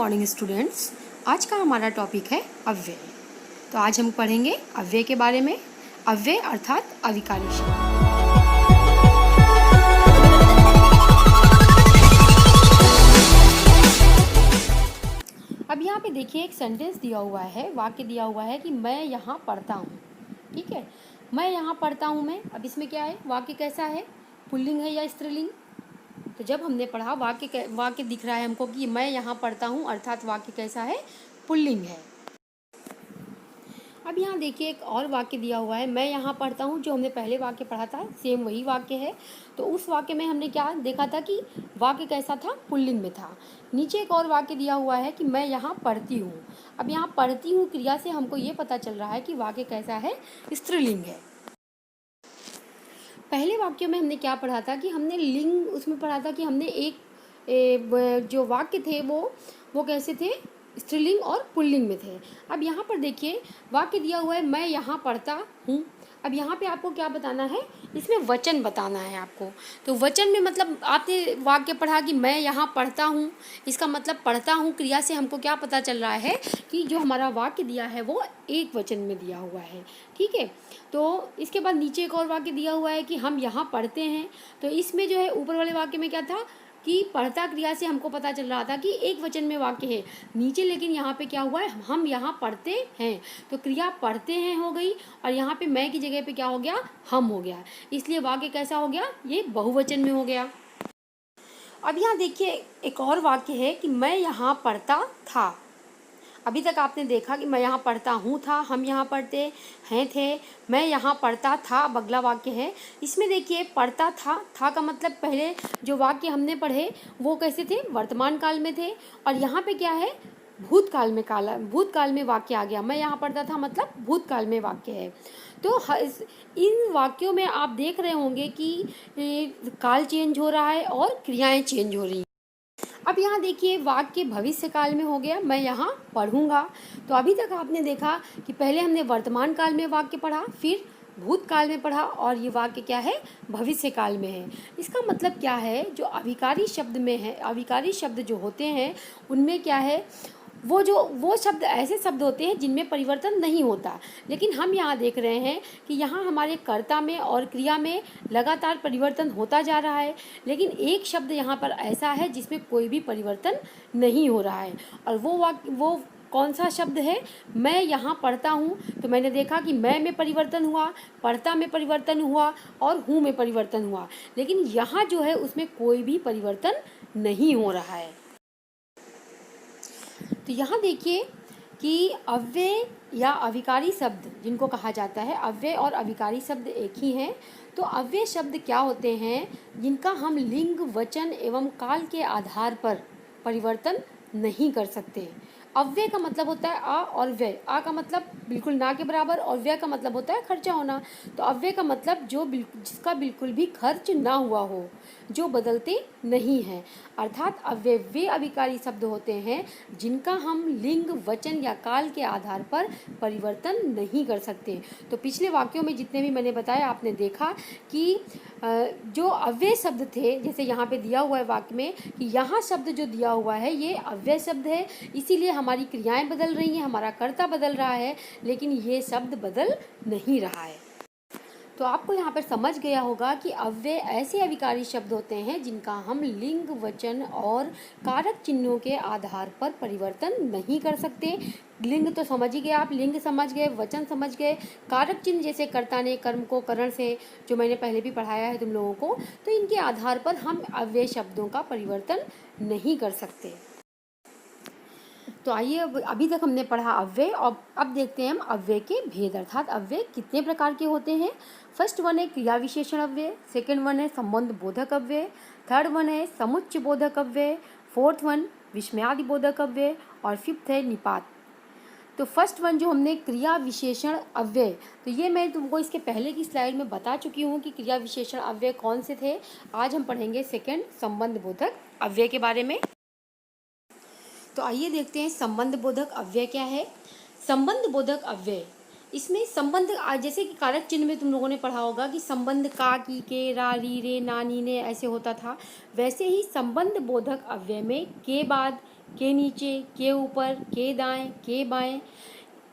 Morning students. आज का हमारा टॉपिक है अव्यय। तो आज हम पढ़ेंगे अव्यय के बारे में। अव्यय अर्थात अविकारी शब्द। अब यहाँ पे देखिए एक सेंटेंस दिया हुआ है, वाक्य दिया हुआ है कि मैं यहाँ पढ़ता हूँ। ठीक है, मैं यहाँ पढ़ता हूँ। मैं अब इसमें क्या है, वाक्य कैसा है, पुल्लिंग है या स्त्रीलिंग। तो जब हमने पढ़ा वाक्य दिख रहा है हमको कि मैं यहाँ पढ़ता हूँ, अर्थात वाक्य कैसा है, पुल्लिंग है। अब यहाँ देखिए एक और वाक्य दिया हुआ है, मैं यहाँ पढ़ता हूँ। जो हमने पहले वाक्य पढ़ा था सेम वही वाक्य है। तो उस वाक्य में हमने क्या देखा था कि वाक्य कैसा था, पुल्लिंग में था। नीचे एक और वाक्य दिया हुआ है कि मैं यहाँ पढ़ती हूँ। अब यहाँ पढ़ती हूँ क्रिया से हमको ये पता चल रहा है कि वाक्य कैसा है, स्त्रीलिंग है। पहले वाक्य में हमने क्या पढ़ा था कि हमने लिंग उसमें पढ़ा था कि हमने जो वाक्य थे वो कैसे थे, स्त्रीलिंग और पुल्लिंग में थे। अब यहाँ पर देखिए वाक्य दिया हुआ है मैं यहाँ पढ़ता हूँ। अब यहाँ पे आपको क्या बताना है, इसमें वचन बताना है आपको। तो वचन में मतलब आपने वाक्य पढ़ा कि मैं यहाँ पढ़ता हूँ, इसका मतलब पढ़ता हूँ क्रिया से हमको क्या पता चल रहा है कि जो हमारा वाक्य दिया है वो एक वचन में दिया हुआ है। ठीक है, तो इसके बाद नीचे एक और वाक्य दिया हुआ है कि हम यहाँ पढ़ते हैं। तो इसमें जो है ऊपर वाले वाक्य में क्या था कि पढ़ता क्रिया से हमको पता चल रहा था कि एक वचन में वाक्य है। नीचे लेकिन यहाँ पे क्या हुआ है, हम यहाँ पढ़ते हैं। तो क्रिया पढ़ते हैं हो गई और यहाँ पे मैं की जगह पे क्या हो गया, हम हो गया। इसलिए वाक्य कैसा हो गया, ये बहुवचन में हो गया। अब यहाँ देखिए एक और वाक्य है कि मैं यहाँ पढ़ता था। अभी तक आपने देखा कि मैं यहाँ पढ़ता हूँ था, हम यहाँ पढ़ते हैं थे, मैं यहाँ पढ़ता था अब अगला वाक्य है। इसमें देखिए पढ़ता था का मतलब पहले जो वाक्य हमने पढ़े वो कैसे थे, वर्तमान काल में थे। और यहाँ पे क्या है, भूतकाल में वाक्य आ गया। मैं यहाँ पढ़ता था मतलब भूतकाल में वाक्य है। तो इन वाक्यों में आप देख रहे होंगे कि काल चेंज हो रहा है और क्रियाएं चेंज हो रही हैं। अब यहाँ देखिए वाक्य भविष्य काल में हो गया, मैं यहाँ पढ़ूंगा। तो अभी तक आपने देखा कि पहले हमने वर्तमान काल में वाक्य पढ़ा, फिर भूतकाल में पढ़ा और ये वाक्य क्या है, भविष्य काल में है। इसका मतलब क्या है, जो अविकारी शब्द में है, अविकारी शब्द जो होते हैं उनमें क्या है, वो शब्द ऐसे शब्द होते हैं जिनमें परिवर्तन नहीं होता। लेकिन हम यहाँ देख रहे हैं कि यहाँ हमारे कर्ता में और क्रिया में लगातार परिवर्तन होता जा रहा है। लेकिन एक शब्द यहाँ पर ऐसा है जिसमें कोई भी परिवर्तन नहीं हो रहा है। और वो कौन सा शब्द है, मैं यहाँ पढ़ता हूँ। तो मैंने देखा कि मैं में परिवर्तन हुआ, पढ़ता में परिवर्तन हुआ और हूँ में परिवर्तन हुआ। लेकिन यहाँ जो है उसमें कोई भी परिवर्तन नहीं हो रहा है। तो यहाँ देखिए कि अव्यय या अविकारी शब्द जिनको कहा जाता है, अव्यय और अविकारी शब्द एक ही हैं। तो अव्यय शब्द क्या होते हैं, जिनका हम लिंग, वचन एवं काल के आधार पर परिवर्तन नहीं कर सकते। अव्यय का मतलब होता है आ और व्यय। आ का मतलब बिल्कुल ना के बराबर और व्यय का मतलब होता है खर्चा होना। तो अव्यय का मतलब जिसका बिल्कुल भी खर्च ना हुआ हो, जो बदलते नहीं हैं। अर्थात अव्यय वे अविकारी शब्द होते हैं जिनका हम लिंग, वचन या काल के आधार पर परिवर्तन नहीं कर सकते। तो पिछले वाक्यों में जितने भी मैंने बताया आपने देखा कि जो अव्यय शब्द थे, जैसे यहाँ पे दिया हुआ है वाक्य में कि यहाँ शब्द जो दिया हुआ है ये अव्यय शब्द है, इसीलिए हमारी क्रियाएं बदल रही हैं, हमारा कर्ता बदल रहा है, लेकिन ये शब्द बदल नहीं रहा है। तो आपको यहाँ पर समझ गया होगा कि अव्यय ऐसे अविकारी शब्द होते हैं जिनका हम लिंग, वचन और कारक चिन्हों के आधार पर परिवर्तन नहीं कर सकते। लिंग तो समझ ही गए आप, लिंग समझ गए, वचन समझ गए, कारक चिन्ह जैसे कर्ता ने कर्म को करण से, जो मैंने पहले भी पढ़ाया है तुम लोगों को, तो इनके आधार पर हम अव्यय शब्दों का परिवर्तन नहीं कर सकते। तो आइए अभी तक हमने पढ़ा अव्यय और अब देखते हैं हम अव्यय के भेद, अर्थात अव्यय कितने प्रकार के होते हैं। फर्स्ट वन है क्रिया विशेषण अव्यय, सेकंड वन है संबंध बोधक अव्यय, थर्ड वन है समुच्चय बोधक अव्यय, फोर्थ वन विस्मयादि बोधक अव्यय और फिफ्थ है निपात। तो फर्स्ट वन जो हमने क्रिया विशेषण अव्यय, तो ये मैं तुमको इसके पहले की स्लाइड में बता चुकी हूँ कि क्रिया विशेषण अव्यय कौन से थे। आज हम पढ़ेंगे सेकंड संबंध बोधक अव्यय के बारे में। तो आइए देखते हैं संबंध बोधक अव्यय क्या है। संबंध बोधक अव्यय, इसमें संबंध जैसे कि कारक चिन्ह में तुम लोगों ने पढ़ा होगा कि संबंध का, की, के, रा, री, रे, ना, नी, ने ऐसे होता था, वैसे ही संबंध बोधक अव्यय में के बाद, के नीचे, के ऊपर, के दाएं, के बाएं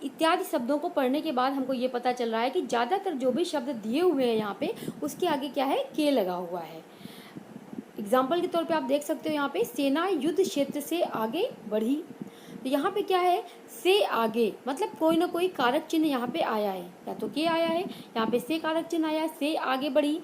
इत्यादि शब्दों को पढ़ने के बाद हमको ये पता चल रहा है कि ज़्यादातर जो भी शब्द दिए हुए हैं यहाँ पे उसके आगे क्या है, के लगा हुआ है। एग्जाम्पल के तौर पे आप देख सकते हो यहाँ पे सेना युद्ध क्षेत्र से आगे बढ़ी, तो यहाँ पे क्या है, से आगे मतलब कोई ना कोई कारक चिन्ह यहाँ पे आया है, या तो के आया है, यहाँ पे से कारक चिन्ह आया है, से आगे बढ़ी।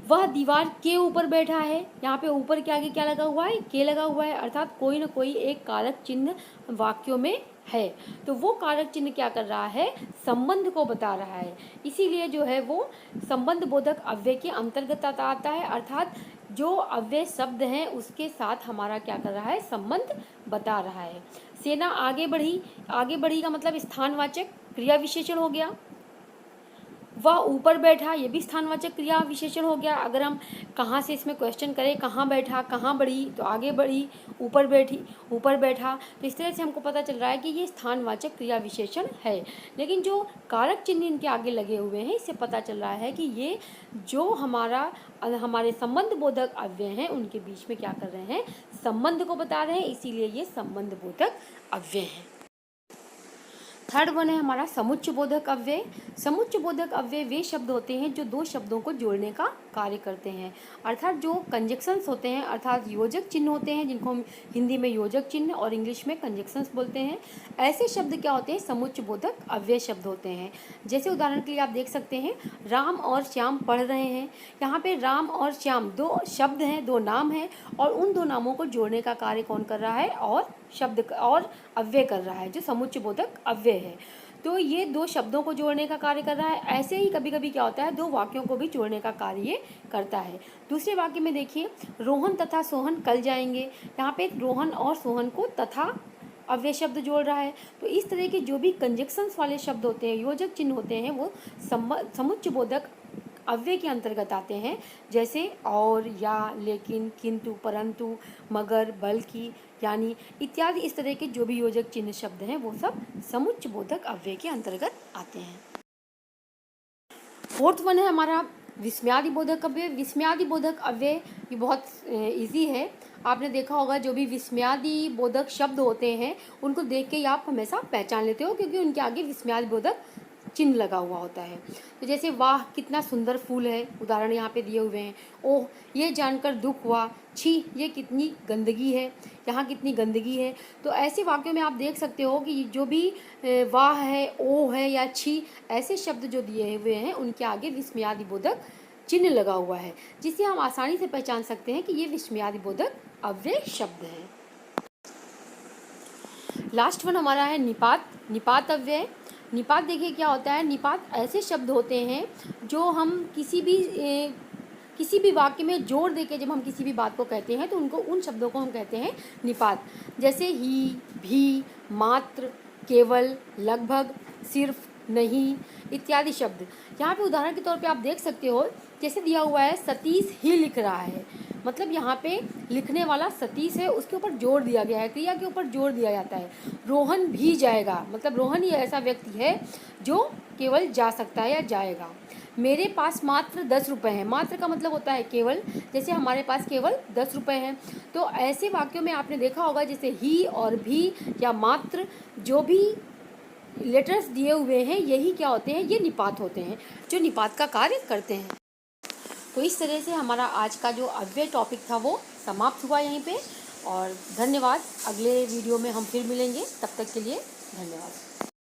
वह दीवार के ऊपर बैठा है, यहाँ पे ऊपर के आगे क्या लगा हुआ है, के लगा हुआ है, अर्थात कोई ना कोई एक कारक चिन्ह वाक्यों में है। तो वो कारक चिन्ह क्या कर रहा है, संबंध को बता रहा है, इसीलिए जो है वो संबंध बोधक अव्यय के अंतर्गत आता है, अर्थात जो अव्यय शब्द हैं उसके साथ हमारा क्या कर रहा है, संबंध बता रहा है। सेना आगे बढ़ी, आगे बढ़ी का मतलब स्थानवाचक क्रिया विशेषण हो गया। वह ऊपर बैठा, ये भी स्थानवाचक क्रिया विशेषण हो गया। अगर हम कहाँ से इसमें क्वेश्चन करें, कहाँ बैठा, कहाँ बढ़ी, तो आगे बढ़ी, ऊपर बैठी, ऊपर बैठा, तो इस तरह से हमको पता चल रहा है कि ये स्थानवाचक क्रिया विशेषण है। लेकिन जो कारक चिन्ह इनके आगे लगे हुए हैं इससे पता चल रहा है कि ये जो हमारे संबंध बोधक अव्यय हैं उनके बीच में क्या कर रहे हैं, संबंध को बता रहे हैं, इसीलिए ये संबंध बोधक अव्यय हैं। थर्ड वन है हमारा समुच्चय बोधक अव्यय। समुच्चय बोधक अव्यय वे शब्द होते हैं जो दो शब्दों को जोड़ने का कार्य करते हैं, अर्थात जो कंजक्शंस होते हैं, अर्थात योजक चिन्ह होते हैं, जिनको हम हिंदी में योजक चिन्ह और इंग्लिश में कंजक्शंस बोलते हैं। ऐसे शब्द क्या होते हैं, समुच्चय बोधक अव्यय शब्द होते हैं। जैसे उदाहरण के लिए आप देख सकते हैं, राम और श्याम पढ़ रहे हैं। यहाँ पे राम और श्याम दो शब्द हैं, दो नाम हैं, और उन दो नामों को जोड़ने का कार्य कौन कर रहा है, और शब्द और अव्यय कर रहा है, जो समुच्चय बोधक अव्यय है। तो ये दो शब्दों को जोड़ने का कार्य कर रहा है। ऐसे ही कभी कभी क्या होता है, दो वाक्यों को भी जोड़ने का कार्य करता है। दूसरे वाक्य में देखिए, रोहन तथा सोहन कल जाएंगे। यहाँ पे रोहन और सोहन को तथा अव्यय शब्द जोड़ रहा है। तो इस तरह के जो भी कंजक्शंस वाले शब्द होते हैं, योजक चिन्ह होते हैं, वो समुच्चय बोधक अव्यय के अंतर्गत आते हैं। जैसे और, या, लेकिन, किंतु, परंतु, मगर, बल्कि, यानी इत्यादि इस तरह के जो भी योजक चिन्ह शब्द हैं वो सब समुच्चय बोधक अव्यय के अंतर्गत आते हैं। फोर्थ वन है हमारा विस्मयादि बोधक अव्यय। विस्मयादि बोधक अव्यय ये बहुत इजी है। आपने देखा होगा जो भी विस्मयादि बोधक शब्द होते हैं उनको देख के आप हमेशा पहचान लेते हो, क्योंकि उनके आगे विस्मयादि बोधक चिन्ह लगा हुआ होता है। तो जैसे वाह कितना सुंदर फूल है, उदाहरण यहाँ पे दिए हुए हैं। ओह ये जानकर दुख हुआ, छी ये कितनी गंदगी है, यहाँ कितनी गंदगी है। तो ऐसे वाक्यों में आप देख सकते हो कि जो भी वाह है, ओह है या छी, ऐसे शब्द जो दिए हुए हैं उनके आगे विस्मयादि बोधक चिन्ह लगा हुआ है, जिससे हम आसानी से पहचान सकते हैं कि ये विस्मयादि बोधक अव्यय शब्द है। लास्ट वन हमारा है निपात। निपात अव्यय। निपात देखिए क्या होता है, निपात ऐसे शब्द होते हैं जो हम किसी भी वाक्य में जोड़ देके जब हम किसी भी बात को कहते हैं तो उन शब्दों को हम कहते हैं निपात। जैसे ही, भी, मात्र, केवल, लगभग, सिर्फ, नहीं इत्यादि शब्द। यहाँ पे उदाहरण के तौर पे आप देख सकते हो, जैसे दिया हुआ है सतीश ही लिख रहा है, मतलब यहाँ पे लिखने वाला सतीश है, उसके ऊपर जोर दिया गया है, क्रिया के ऊपर जोर दिया जाता है। रोहन भी जाएगा, मतलब रोहन ही ऐसा व्यक्ति है जो केवल जा सकता है या जाएगा। मेरे पास मात्र 10 रुपये हैं। मात्र का मतलब होता है केवल, जैसे हमारे पास केवल 10 रुपये हैं। तो ऐसे वाक्यों में आपने देखा होगा जैसे ही और भी या मात्र, जो भी लेटर्स दिए हुए हैं यही क्या होते हैं, ये निपात होते हैं, जो निपात का कार्य करते हैं। तो इस तरह से हमारा आज का जो अव्यय टॉपिक था वो समाप्त हुआ यहीं पे, और धन्यवाद। अगले वीडियो में हम फिर मिलेंगे, तब तक के लिए धन्यवाद।